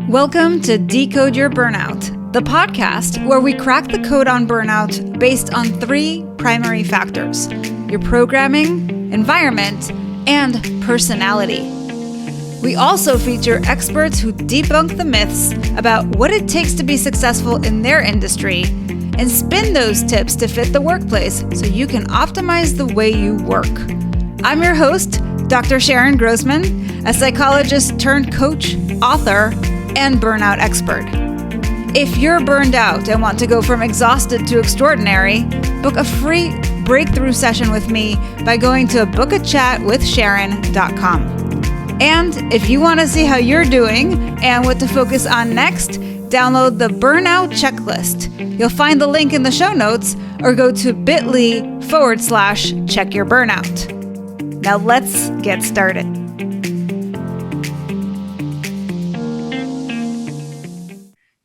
Welcome to Decode Your Burnout, the podcast where we crack the code on burnout based on three primary factors: your programming, environment, and personality. We also feature experts who debunk the myths about what it takes to be successful in their industry and spin those tips to fit the workplace so you can optimize the way you work. I'm your host, Dr. Sharon Grossman, a psychologist turned coach, author, and burnout expert. If you're burned out and want to go from exhausted to extraordinary, book a free breakthrough session with me by going to bookachatwithsharon.com. And if you want to see how you're doing and what to focus on next, download the Burnout Checklist. You'll find the link in the show notes or go to bit.ly/checkyourburnout. Now let's get started.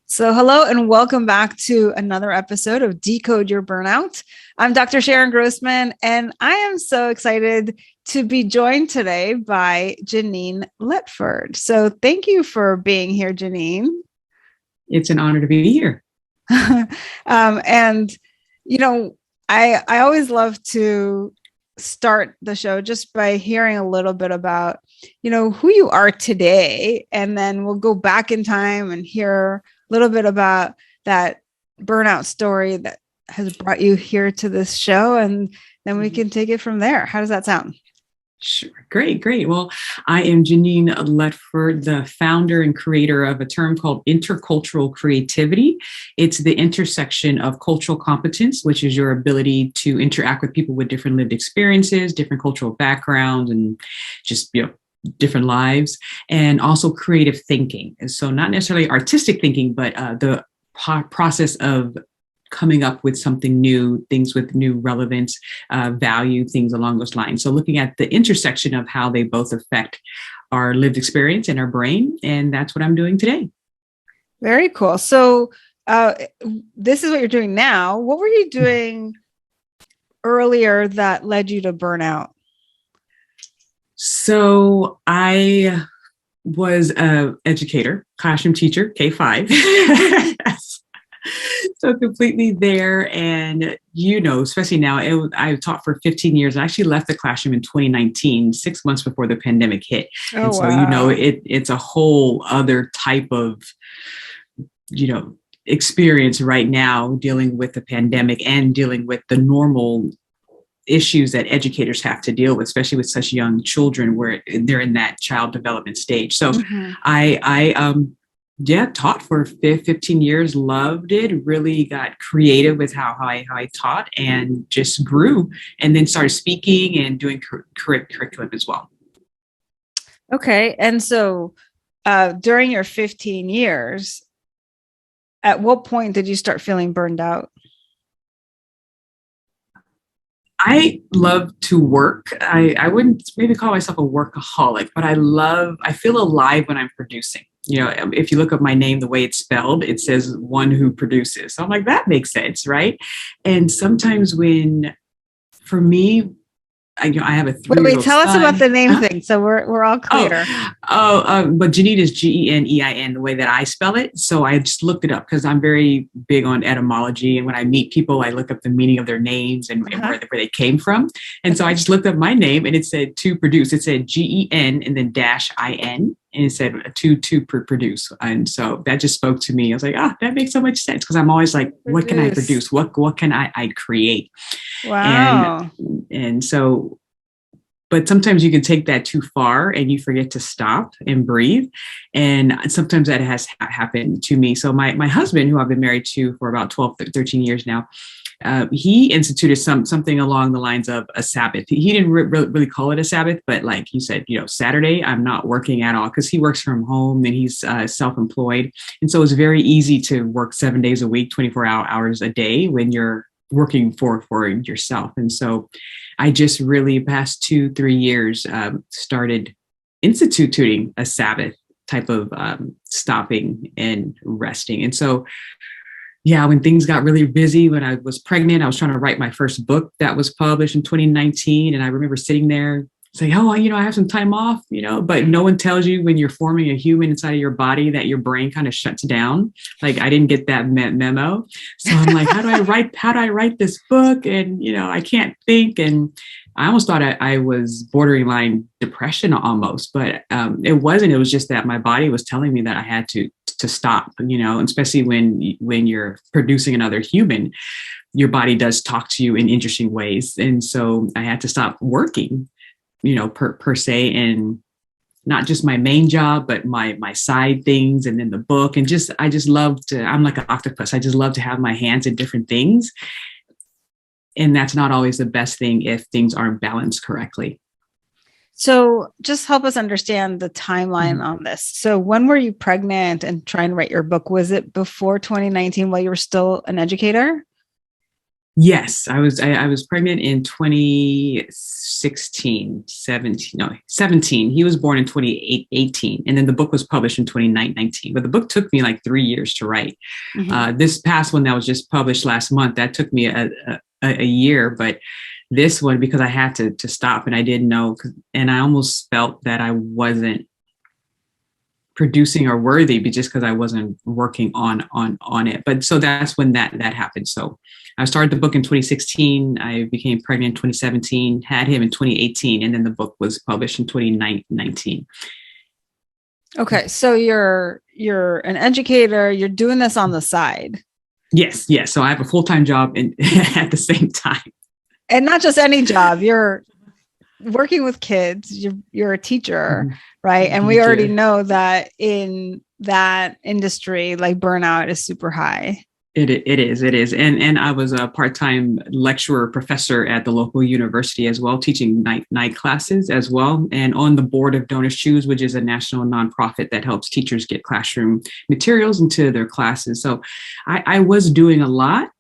So hello and welcome back to another episode of Decode Your Burnout. I'm Dr. Sharon Grossman, and I am so excited to be joined today by Genein Letford. So thank you for being here, Genein. It's an honor to be here. And, you know, I always love to start the show just by hearing a little bit about, you know, who you are today, and then we'll go back in time and hear a little bit about that burnout story that has brought you here to this show, and then we can take it from there. How does that sound? Sure. Great. Well, I am Genein Letford, the founder and creator of a term called intercultural creativity. It's the intersection of cultural competence, which is your ability to interact with people with different lived experiences, different cultural backgrounds, and just, different lives, and also creative thinking. And so not necessarily artistic thinking, but the process of coming up with something new, things with new relevance, value, things along those lines. So looking at the intersection of how they both affect our lived experience and our brain. And that's what I'm doing today. Very cool. So this is what you're doing now. What were you doing earlier that led you to burnout? So I was an educator, classroom teacher, K-5. So completely there. And, especially now, I taught for 15 years. I actually left the classroom in 2019, 6 months before the pandemic hit. Oh, and so, wow. It's a whole other type of, experience right now, dealing with the pandemic and dealing with the normal issues that educators have to deal with, especially with such young children where they're in that child development stage. So I taught for 15 years, loved it, really got creative with how I taught, and just grew, and then started speaking and doing curriculum as well. Okay. And so during your 15 years, at what point did you start feeling burned out? I love to work. I wouldn't maybe call myself a workaholic, but I feel alive when I'm producing. If you look up my name, the way it's spelled, it says one who produces. So I'm like, that makes sense, right? And sometimes for me, I have a 3-year-old Wait, tell us about the name thing. So we're all clear. But Genein is Genein, the way that I spell it. So I just looked it up because I'm very big on etymology. And when I meet people, I look up the meaning of their names and where they came from. And so I just looked up my name, and it said to produce. It said Gen and then -in. And it said to produce. And so that just spoke to me. I was like, that makes so much sense. Because I'm always like, what can I produce? What can I create? Wow. And so, but sometimes you can take that too far and you forget to stop and breathe. And sometimes that has happened to me. So my husband, who I've been married to for about 12, 13 years now, he instituted something along the lines of a Sabbath. He didn't really call it a Sabbath, but like he said, Saturday, I'm not working at all, because he works from home and he's self-employed. And so it's very easy to work 7 days a week, 24 hours a day when you're working for yourself. And so I just really past 2-3 years started instituting a Sabbath type of stopping and resting. And so when things got really busy, when I was pregnant, I was trying to write my first book that was published in 2019. And I remember sitting there say, oh, I have some time off, but no one tells you when you're forming a human inside of your body that your brain kind of shuts down. Like I didn't get that memo. So I'm like, how do I write this book? And, I can't think. And I almost thought I was borderline depression almost, but it wasn't. It was just that my body was telling me that I had to stop, especially when you're producing another human, your body does talk to you in interesting ways. And so I had to stop working, per se, and not just my main job, but my side things, and then the book. And I just love to, I'm like an octopus. I just love to have my hands in different things. And that's not always the best thing if things aren't balanced correctly. So just help us understand the timeline on this. So when were you pregnant and trying to write your book? Was it before 2019 while you were still an educator? Yes, I was pregnant in 17. He was born in 2018. And then the book was published in 2019. But the book took me like 3 years to write. This past one that was just published last month, that took me a year. But this one, because I had to stop and I didn't know, and I almost felt that I wasn't producing or worthy, but just because I wasn't working on it. But so that's when that happened. So I started the book in 2016. I became pregnant in 2017, had him in 2018, and then the book was published in 2019. Okay, so you're an educator. You're doing this on the side. Yes. So I have a full-time job at the same time. And not just any job. You're working with kids. You're a teacher, right? And we already know that in that industry, like burnout is super high. It is. And I was a part-time lecturer professor at the local university as well, teaching night classes as well. And on the board of Donors Choose, which is a national nonprofit that helps teachers get classroom materials into their classes. So I was doing a lot,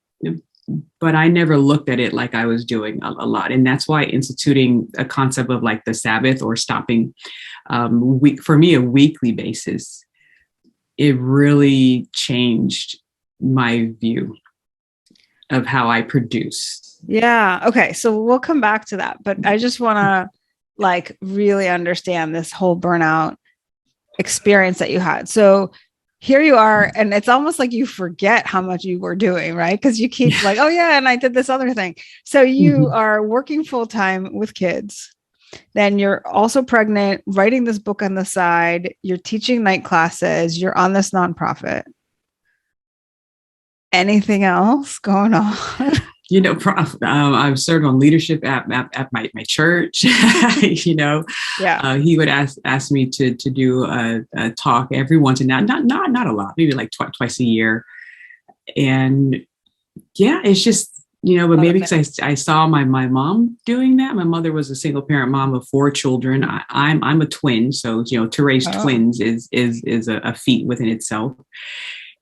but I never looked at it like I was doing a lot. And that's why instituting a concept of like the Sabbath or stopping for me, a weekly basis, it really changed my view of how I produce. Yeah. Okay. So we'll come back to that, but I just want to like really understand this whole burnout experience that you had. So here you are, and it's almost like you forget how much you were doing, right? Because you keep like, oh yeah, and I did this other thing. So you are working full time with kids. Then you're also pregnant, writing this book on the side. You're teaching night classes. You're on this nonprofit. Anything else going on? I've served on leadership at my church. Yeah. He would ask me to do a talk every once in a while, not a lot, maybe like twice a year. And yeah, it's just, but maybe because I saw my mom doing that. My mother was a single parent mom of 4 children. I'm a twin, so to raise twins is a feat within itself.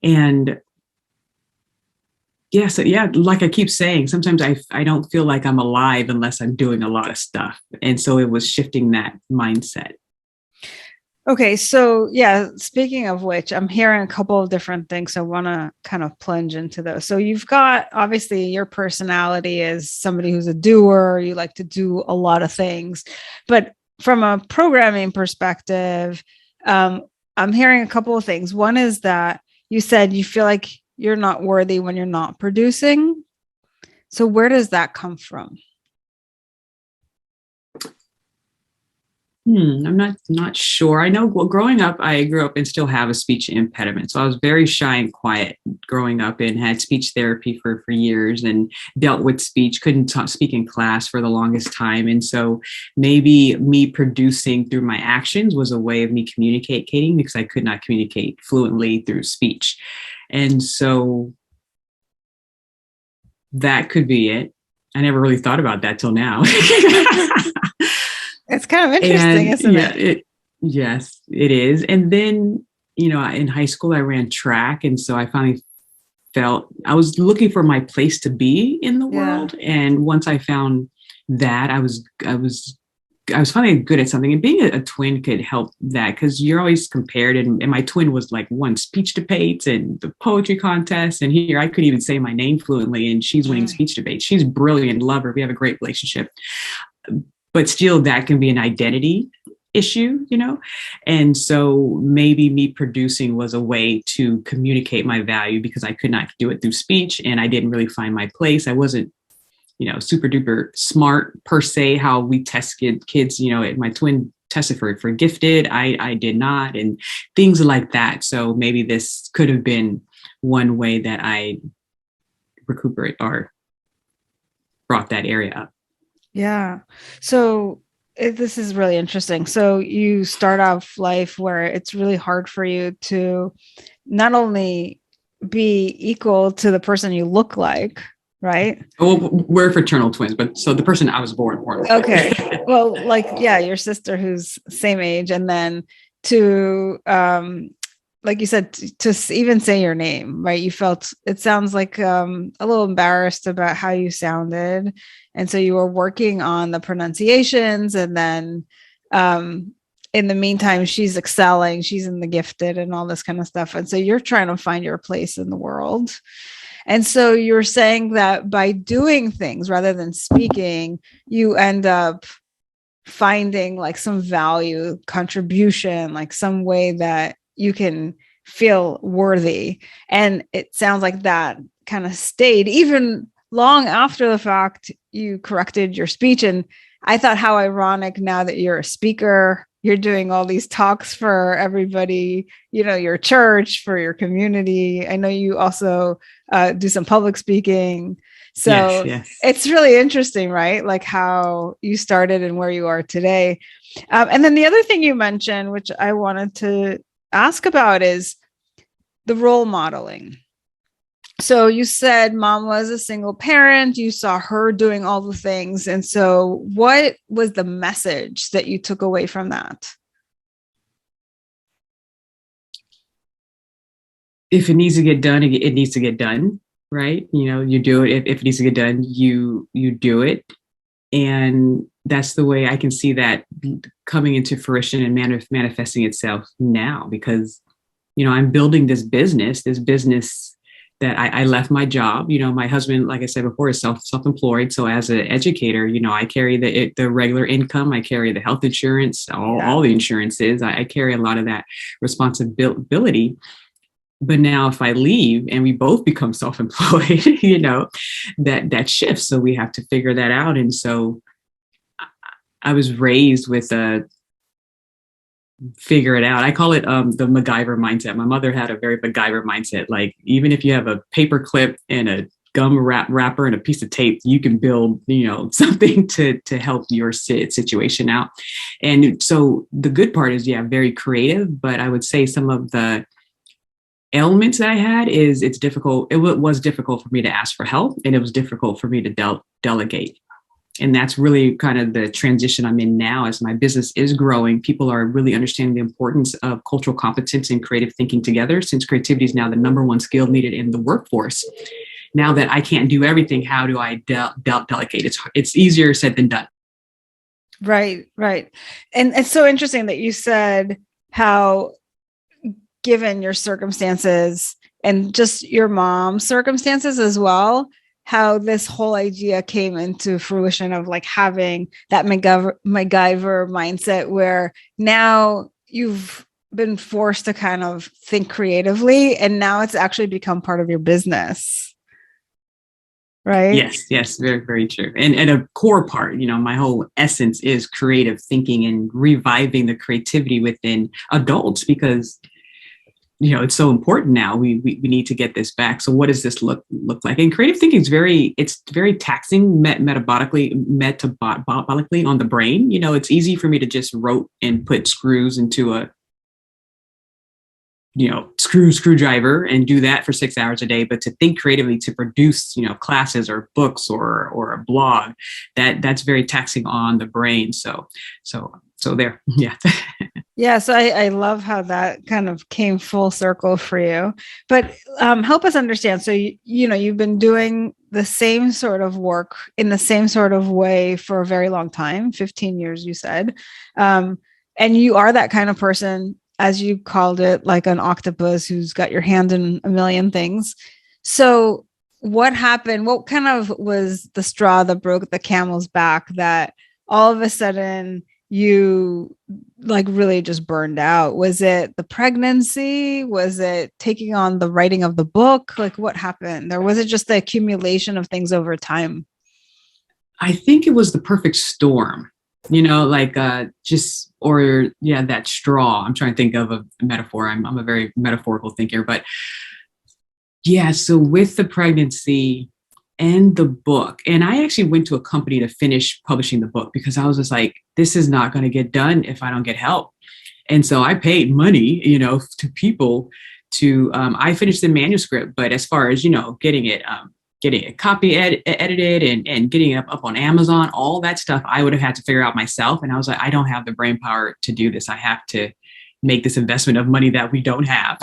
And yeah, so yeah, like I keep saying, sometimes I don't feel like I'm alive unless I'm doing a lot of stuff. And so it was shifting that mindset. Okay, so yeah, speaking of which, I'm hearing a couple of different things. So I want to kind of plunge into those. So you've got, obviously, your personality is somebody who's a doer. You like to do a lot of things. But from a programming perspective, I'm hearing a couple of things. One is that you said you feel like you're not worthy when you're not producing. So where does that come from? I'm not sure. I know, well, growing up, I grew up and still have a speech impediment. So I was very shy and quiet growing up and had speech therapy for years and dealt with speech, couldn't speak in class for the longest time. And so maybe me producing through my actions was a way of me communicating because I could not communicate fluently through speech. And so that could be it. I never really thought about that till now. It's kind of interesting, isn't it? Yes, it is. And then, in high school, I ran track. And so I finally felt I was looking for my place to be in the world. And once I found that, I was finally good at something. And being a twin could help that because you're always compared. And my twin was like won speech debates and the poetry contest. And here I couldn't even say my name fluently. And she's winning speech debates. She's brilliant. Love her. We have a great relationship. but still that can be an identity issue, and so maybe me producing was a way to communicate my value, because I could not do it through speech, and I didn't really find my place. I wasn't super duper smart per se, how we test kids, my twin tested for gifted. I did not, and things like that. So maybe this could have been one way that I recuperate or brought that area up. Yeah. So this is really interesting. So you start off life where it's really hard for you to not only be equal to the person you look like, right? Well, we're fraternal twins, but so the person I was born with. Okay. Well, your sister who's same age, and then to, like you said, to even say your name, right? You felt, it sounds like a little embarrassed about how you sounded. And so you were working on the pronunciations, and then in the meantime, she's excelling, she's in the gifted and all this kind of stuff. And so you're trying to find your place in the world. And so you're saying that by doing things rather than speaking, you end up finding like some value, contribution, like some way that you can feel worthy. And it sounds like that kind of stayed even long after the fact you corrected your speech. And I thought, how ironic, now that you're a speaker, you're doing all these talks for everybody, your church, for your community. I know you also do some public speaking. So yes. It's really interesting, right? Like how you started and where you are today. And then the other thing you mentioned, which I wanted to ask about, is the role modeling. So you said mom was a single parent, you saw her doing all the things. And so what was the message that you took away from that? If it needs to get done, it needs to get done, right? You do it. If it needs to get done, you do it. And that's the way I can see that coming into fruition and manifesting itself now, because, I'm building this business that I left my job. My husband, like I said before, is self-employed. So as an educator, I carry the regular income. I carry the health insurance, all the insurances. I carry a lot of that responsibility. But now if I leave and we both become self-employed, that shifts. So we have to figure that out. And so I was raised with a figure it out. I call it the MacGyver mindset. My mother had a very MacGyver mindset. Like, even if you have a paper clip and a gum wrapper and a piece of tape, you can build, something to help your situation out. And so the good part is, very creative. But I would say some of the ailments that I had is it's difficult. It was difficult for me to ask for help, and it was difficult for me to delegate. And that's really kind of the transition I'm in now. As my business is growing, people are really understanding the importance of cultural competence and creative thinking together, since creativity is now the number one skill needed in the workforce. Now that I can't do everything, how do I delegate? It's easier said than done. Right. And it's so interesting that you said how, given your circumstances and just your mom's circumstances as well, how this whole idea came into fruition of like having that MacGyver mindset, where now you've been forced to kind of think creatively, and now it's actually become part of your business. Right? Yes, very, very true. And a core part, my whole essence is creative thinking and reviving the creativity within adults, because it's so important now. We need to get this back. So what does this look like? And creative thinking is very taxing metabolically on the brain. It's easy for me to just rote and put screws into a screwdriver and do that for 6 hours a day. But to think creatively, to produce, classes or books or a blog, that's very taxing on the brain. So there. Yeah. Yeah. So I love how that kind of came full circle for you, but help us understand. So, you've been doing the same sort of work in the same sort of way for a very long time, 15 years, you said. And you are that kind of person, as you called it, like an octopus who's got your hand in a million things. So what happened? What kind of was the straw that broke the camel's back that all of a sudden you like really just burned out? Was it the pregnancy? Was it taking on the writing of the book? Like what happened? Or was it just the accumulation of things over time? I think it was the perfect storm, like that straw. I'm trying to think of a metaphor. I'm a very metaphorical thinker, but yeah. So with the pregnancy and the book, and I actually went to a company to finish publishing the book because I was just like, this is not going to get done if I don't get help. And so I paid money, to people I finished the manuscript, but as far as, getting a copy edited and getting it up on Amazon, all that stuff, I would have had to figure out myself. And I was like, I don't have the brain power to do this. I have to make this investment of money that we don't have,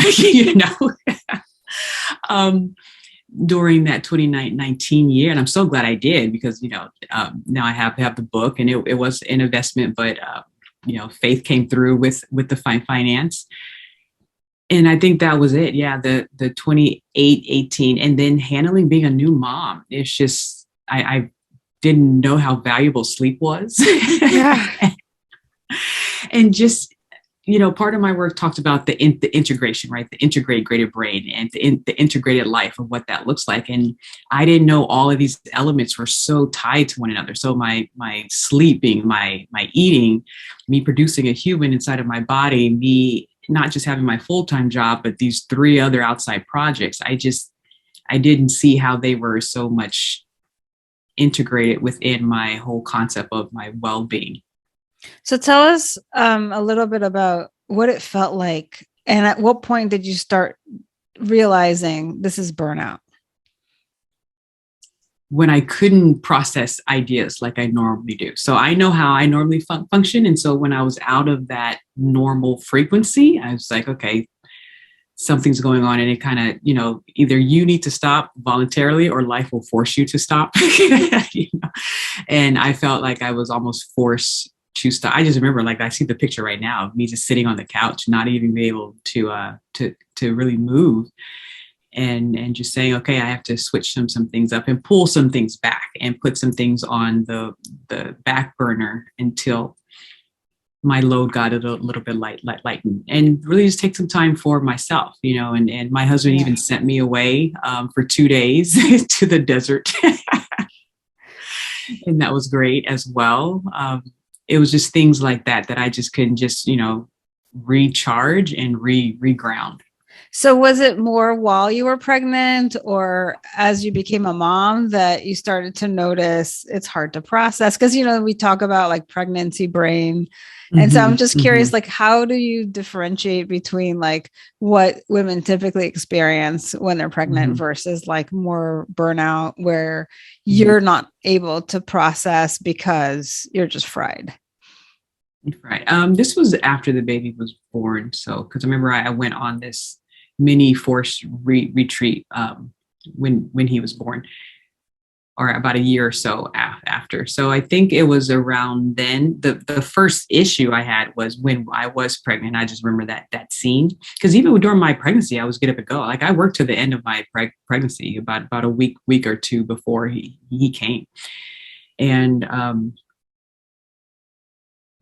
during that 2019 year. And I'm so glad I did because, now I have the book and it was an investment, but, faith came through with the finance. And I think that was it. Yeah. The 18, and then handling being a new mom. It's just, I didn't know how valuable sleep was. Yeah. And just, part of my work talked about the integration, right? The integrated brain and the integrated life of what that looks like. And I didn't know all of these elements were so tied to one another. So my sleeping, my eating, me producing a human inside of my body, me not just having my full-time job, but these 3 other outside projects, I didn't see how they were so much integrated within my whole concept of my well-being. So tell us a little bit about what it felt like. And at what point did you start realizing this is burnout? When I couldn't process ideas like I normally do. So I know how I normally function. And so when I was out of that normal frequency, I was like, okay, something's going on. And it kind of, either you need to stop voluntarily or life will force you to stop. And I felt like I was almost forced to stop. I just remember, like, I see the picture right now of me just sitting on the couch, not even be able to really move. And just saying, okay, I have to switch some things up and pull some things back and put some things on the back burner until my load got a little bit lightened, and really just take some time for myself, and my husband even sent me away for 2 days to the desert. And that was great as well. It was just things like that I just couldn't just, recharge and reground. So was it more while you were pregnant or as you became a mom that you started to notice it's hard to process? Because, we talk about like pregnancy brain. And so I'm just curious, like, how do you differentiate between like what women typically experience when they're pregnant versus like more burnout where you're not able to process because you're just fried? Right. This was after the baby was born. So, because I remember I went on this mini forced retreat when he was born, or about a year or so after. So I think it was around then. The first issue I had was when I was pregnant. I just remember that scene, because even during my pregnancy, I was get up and go. Like I worked to the end of my pregnancy, about a week or two before he came, and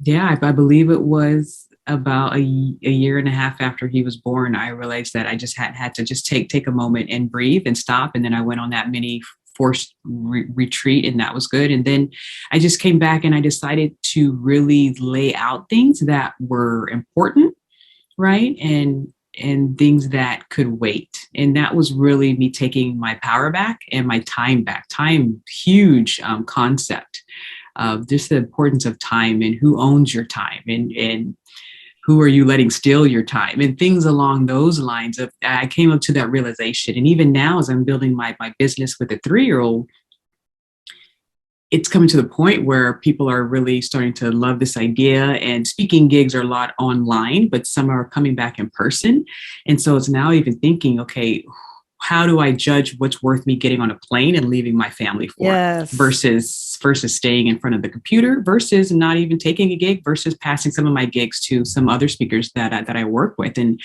I believe it was about a year and a half after he was born, I realized that I just had to just take a moment and breathe and stop. And then I went on that mini forced retreat, and that was good. And then I just came back and I decided to really lay out things that were important, right? And things that could wait. And that was really me taking my power back and my time back. Time, huge concept of just the importance of time and who owns your time and who are you letting steal your time and things along those lines. I came up to that realization. And even now, as I'm building my business with a 3-year-old, it's coming to the point where people are really starting to love this idea, and speaking gigs are a lot online, but some are coming back in person. And so it's now even thinking, okay, how do I judge what's worth me getting on a plane and leaving my family for versus staying in front of the computer, versus not even taking a gig, versus passing some of my gigs to some other speakers that I work with. And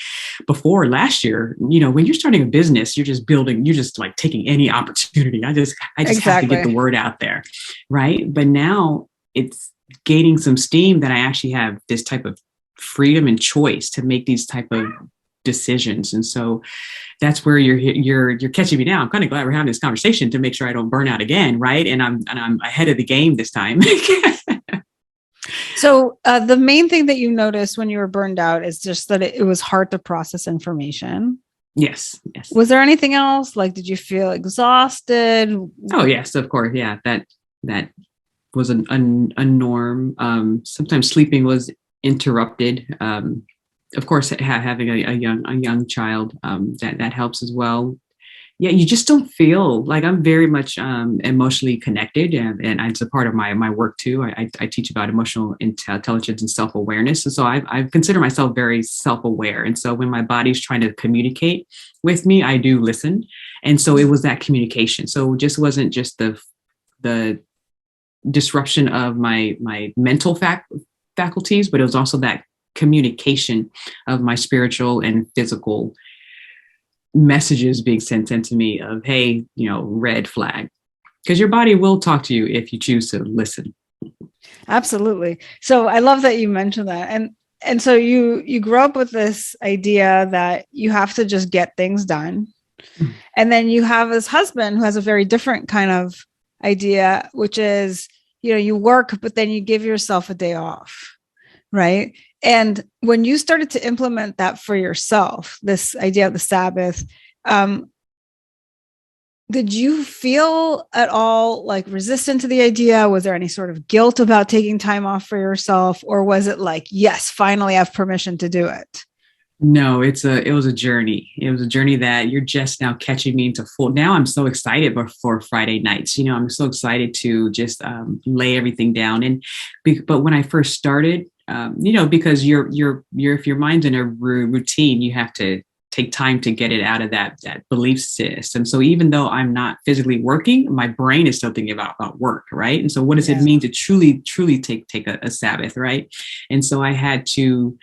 before last year, when you're starting a business, you're just like taking any opportunity. I just have to get the word out there. Right. But now it's gaining some steam that I actually have this type of freedom and choice to make these type of decisions. And so that's where you're catching me now. I'm kind of glad we're having this conversation to make sure I don't burn out again, right? And I'm ahead of the game this time. So the main thing that you noticed when you were burned out is just that it was hard to process information. Yes. Was there anything else? Like, did you feel exhausted? Oh, yes, of course. Yeah, that was a norm. Sometimes sleeping was interrupted. Of course, having a young child, that helps as well. Yeah, you just don't feel like I'm very much emotionally connected, and it's a part of my work too. I teach about emotional intelligence and self-awareness, and so I consider myself very self-aware. And so when my body's trying to communicate with me, I do listen. And so it was that communication. So it just wasn't just the disruption of my mental faculties, but it was also that communication of my spiritual and physical messages being sent to me of, hey, red flag, because your body will talk to you if you choose to listen. Absolutely. So I love that you mentioned that. And so you grew up with this idea that you have to just get things done. Mm-hmm. And then you have this husband who has a very different kind of idea, which is, you work, but then you give yourself a day off. Right. And when you started to implement that for yourself, this idea of the Sabbath, did you feel at all like resistant to the idea? Was there any sort of guilt about taking time off for yourself? Or was it like, yes, finally I have permission to do it? No, it was a journey. It was a journey that you're just now catching me into full. Now I'm so excited for Friday nights. I'm so excited to just lay everything down. But when I first started, because if your mind's in a routine, you have to take time to get it out of that belief system. So even though I'm not physically working, my brain is still thinking about work, right? And so what does it mean to truly take a Sabbath, right? And so I had to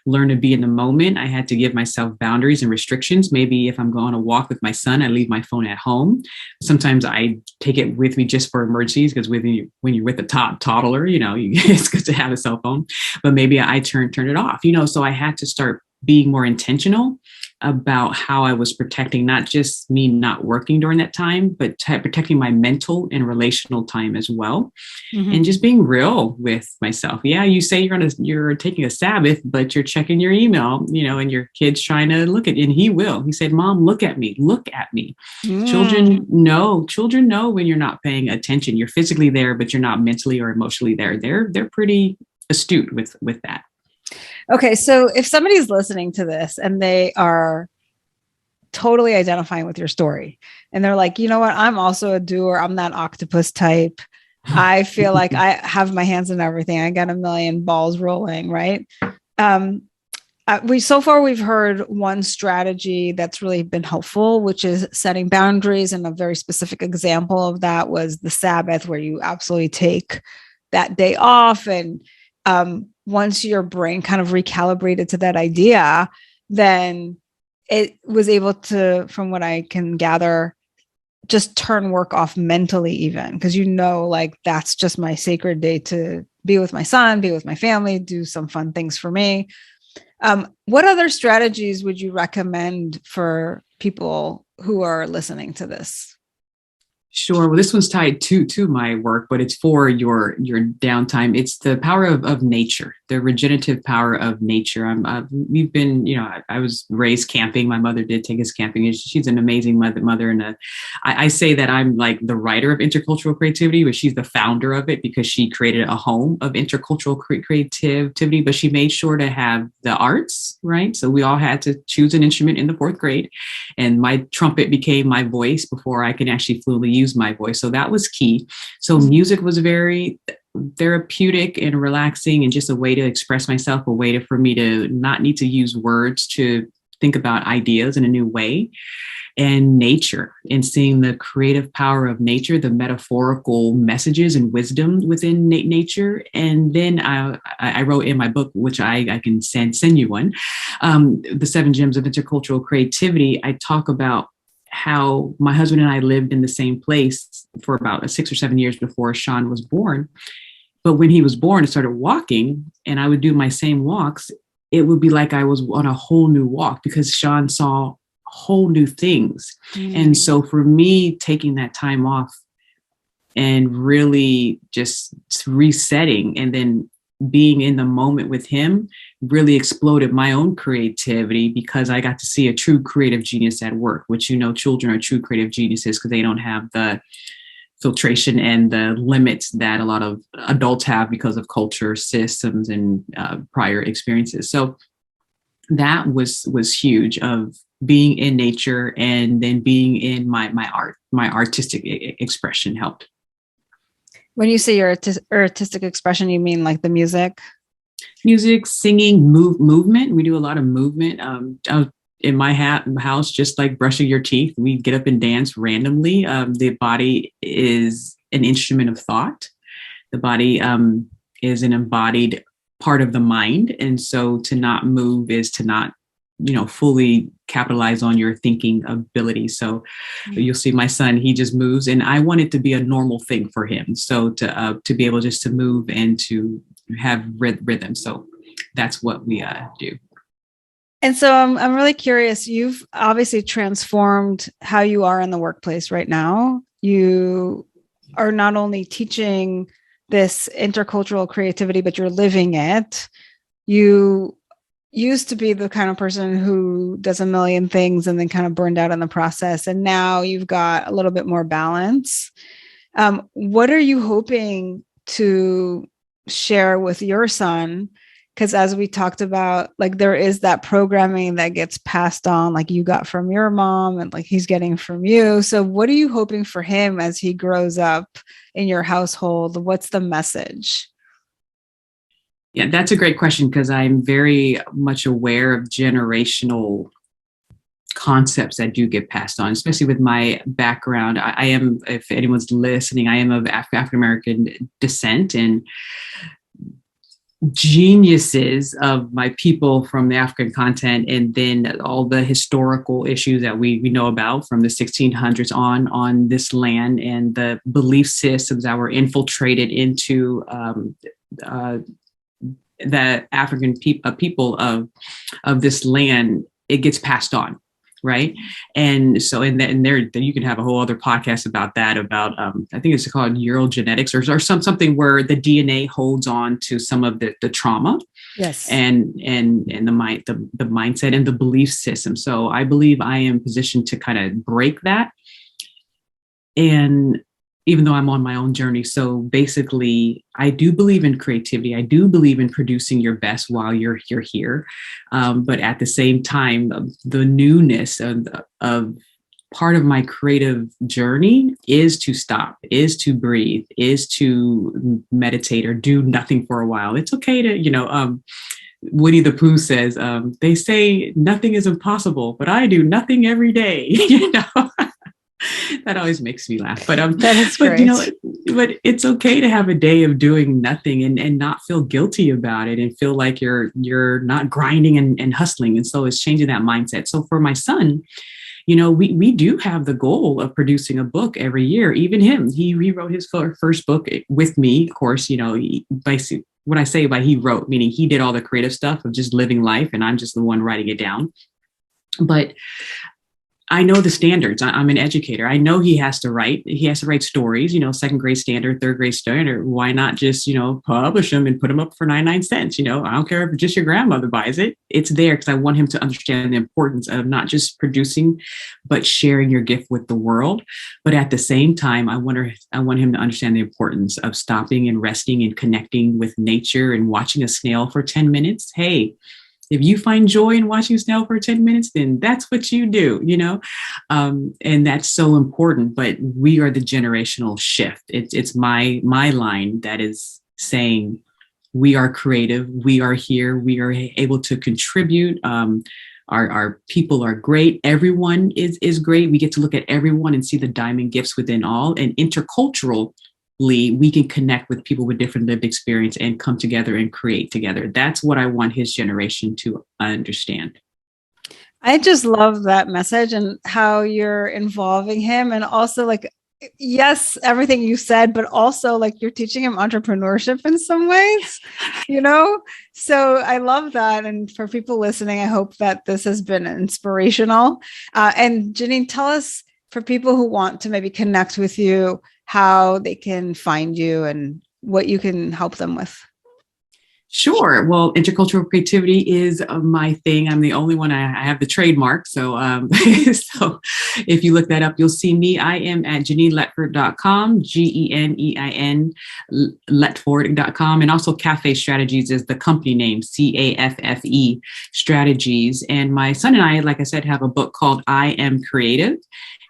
learn to be in the moment. I had to give myself boundaries and restrictions. Maybe if I'm going on a walk with my son, I leave my phone at home. Sometimes I take it with me just for emergencies, because when you're with a toddler, it's good to have a cell phone, but maybe I turn it off, so I had to start being more intentional about how I was protecting not just me not working during that time, but protecting my mental and relational time as well. Mm-hmm. And just being real with myself. Yeah, you say you're taking a Sabbath, but you're checking your email, and your kid's trying to look at it, and he said, Mom, look at me. Mm. Children know when you're not paying attention. You're physically there, but you're not mentally or emotionally there. They're pretty astute with that. Okay, so if somebody's listening to this and they are totally identifying with your story and they're like, you know what, I'm also a doer. I'm that octopus type. I feel like I have my hands in everything. I got a million balls rolling, right? We've heard one strategy that's really been helpful, which is setting boundaries. And a very specific example of that was the Sabbath, where you absolutely take that day off. And once your brain kind of recalibrated to that idea, then it was able to, from what I can gather, just turn work off mentally, even because like that's just my sacred day to be with my son, be with my family, do some fun things for me. What other strategies would you recommend for people who are listening to this? Sure. Well, this one's tied to my work, but it's for your downtime. It's the power of nature, the regenerative power of nature. We've been, I was raised camping. My mother did take us camping. She's an amazing mother. And I say that I'm like the writer of intercultural creativity, but she's the founder of it because she created a home of intercultural creativity, but she made sure to have the arts, right? So we all had to choose an instrument in the 4th grade, and my trumpet became my voice before I can actually fluently use my voice. So that was key. So music was very therapeutic and relaxing, and just a way to express myself, a way for me to not need to use words to think about ideas in a new way. And nature, and seeing the creative power of nature, the metaphorical messages and wisdom within nature. And then I wrote in my book, which I can send you one, the 7 Gems of Intercultural Creativity. I talk about how my husband and I lived in the same place for about 6 or 7 years before Sean was born. But when he was born and started walking and I would do my same walks, it would be like I was on a whole new walk because Sean saw whole new things. And so for me, taking that time off and really just resetting and then being in the moment with him really exploded my own creativity because I got to see a true creative genius at work, which, children are true creative geniuses because they don't have the filtration and the limits that a lot of adults have because of culture, systems, and prior experiences. So that was huge, of being in nature and then being in my art, my artistic expression helped. When you say your artistic expression, you mean like the music? Music, singing, movement. We do a lot of movement. In my house, just like brushing your teeth, we get up and dance randomly. The body is an instrument of thought. The body is an embodied part of the mind. And so to not move is to not, fully capitalize on your thinking ability. So you'll see my son, he just moves, and I want it to be a normal thing for him. So to be able just to move and to have rhythm. So that's what we do. And so I'm really curious. You've obviously transformed how you are in the workplace right now. You are not only teaching this intercultural creativity, but you're living it. You used to be the kind of person who does a million things and then kind of burned out in the process. And now you've got a little bit more balance. What are you hoping to share with your son? Because as we talked about, like there is that programming that gets passed on, like you got from your mom and like he's getting from you. So what are you hoping for him as he grows up in your household? What's the message? Yeah, that's a great question because I'm very much aware of generational concepts that do get passed on, especially with my background. I am, if anyone's listening, I am of African-American descent, and geniuses of my people from the African continent, and then all the historical issues that we know about from the 1600s on this land, and the belief systems that were infiltrated into the African people of this land, it gets passed on. Right. And so there you can have a whole other podcast about that, about I think it's called neurogenetics or something where the DNA holds on to some of the trauma. Yes. And the mindset and the belief system. So I believe I am positioned to kind of break that. And even though I'm on my own journey. So basically, I do believe in creativity. I do believe in producing your best while you're here. But at the same time, the newness of part of my creative journey is to stop, is to breathe, is to meditate or do nothing for a while. It's okay to, Winnie the Pooh says, they say nothing is impossible, but I do nothing every day, That always makes me laugh. But that is great. But it's okay to have a day of doing nothing and not feel guilty about it and feel like you're not grinding and hustling. And so it's changing that mindset. So for my son, we do have the goal of producing a book every year. Even him, he rewrote his first book with me. Of course, basically when I say by he wrote, meaning he did all the creative stuff of just living life and I'm just the one writing it down. But I know the standards. I'm an educator. I know he has to write stories, second grade standard, third grade standard. Why not just, publish them and put them up for 99 cents? I don't care if just your grandmother buys it. It's there because I want him to understand the importance of not just producing, but sharing your gift with the world. But at the same time, I want him to understand the importance of stopping and resting and connecting with nature and watching a snail for 10 minutes. Hey, if you find joy in watching a snail for 10 minutes, then that's what you do, and that's so important. But we are the generational shift. It's my line that is saying we are creative. We are here. We are able to contribute. Our people are great. Everyone is great. We get to look at everyone and see the diamond gifts within all, and intercultural. We can connect with people with different lived experience and come together and create together. That's what I want his generation to understand. I just love that message and how you're involving him. And also yes, everything you said, but also like you're teaching him entrepreneurship in some ways, you know? So I love that. And for people listening, I hope that this has been inspirational. And Genein, tell us, for people who want to maybe connect with you, how they can find you and what you can help them with. Sure. Well, intercultural creativity is my thing. I'm the only one. I have the trademark. So, so if you look that up, you'll see me. I am at geneinletford.com, Genein Letford.com. And also CAFFE Strategies is the company name, CAFFE Strategies. And my son and I, like I said, have a book called I Am Creative.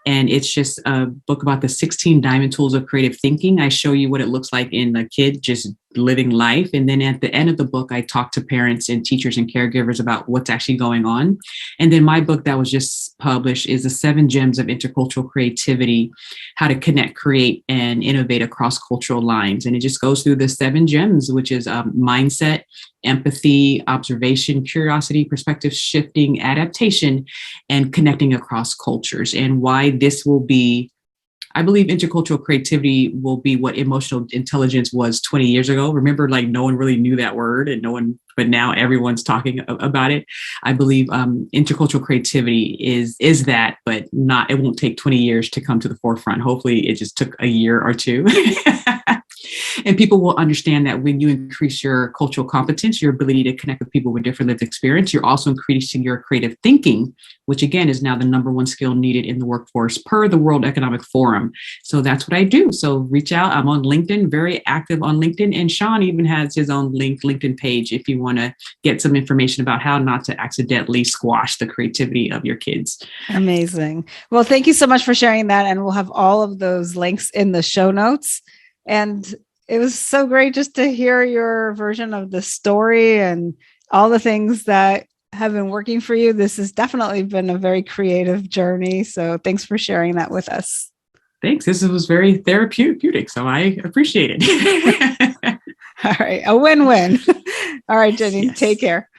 And it's just a book about the 16 diamond tools of creative thinking. I show you what it looks like in a kid just living life. And then at the end of the book, I talk to parents and teachers and caregivers about what's actually going on. And then my book that was just published is the 7 Gems of Intercultural Creativity, how to connect, create, and innovate across cultural lines. And it just goes through the 7 gems, which is mindset, empathy, observation, curiosity, perspective shifting, adaptation, and connecting across cultures, and why this will be, I believe intercultural creativity will be what emotional intelligence was 20 years ago. Remember, like no one really knew that word but now everyone's talking about it. I believe intercultural creativity is that, but not, it won't take 20 years to come to the forefront. Hopefully it just took a year or two. And people will understand that when you increase your cultural competence, your ability to connect with people with different lived experience, you're also increasing your creative thinking, which again is now the #1 skill needed in the workforce per the World Economic Forum. So that's what I do. So reach out. I'm on LinkedIn, very active on LinkedIn. And Sean even has his own LinkedIn page if you want to get some information about how not to accidentally squash the creativity of your kids. Amazing. Well, thank you so much for sharing that. And we'll have all of those links in the show notes. And it was so great just to hear your version of the story and all the things that have been working for you. This has definitely been a very creative journey. So thanks for sharing that with us. Thanks. This was very therapeutic. So I appreciate it. All right. A win-win. All right, Jenny, take care.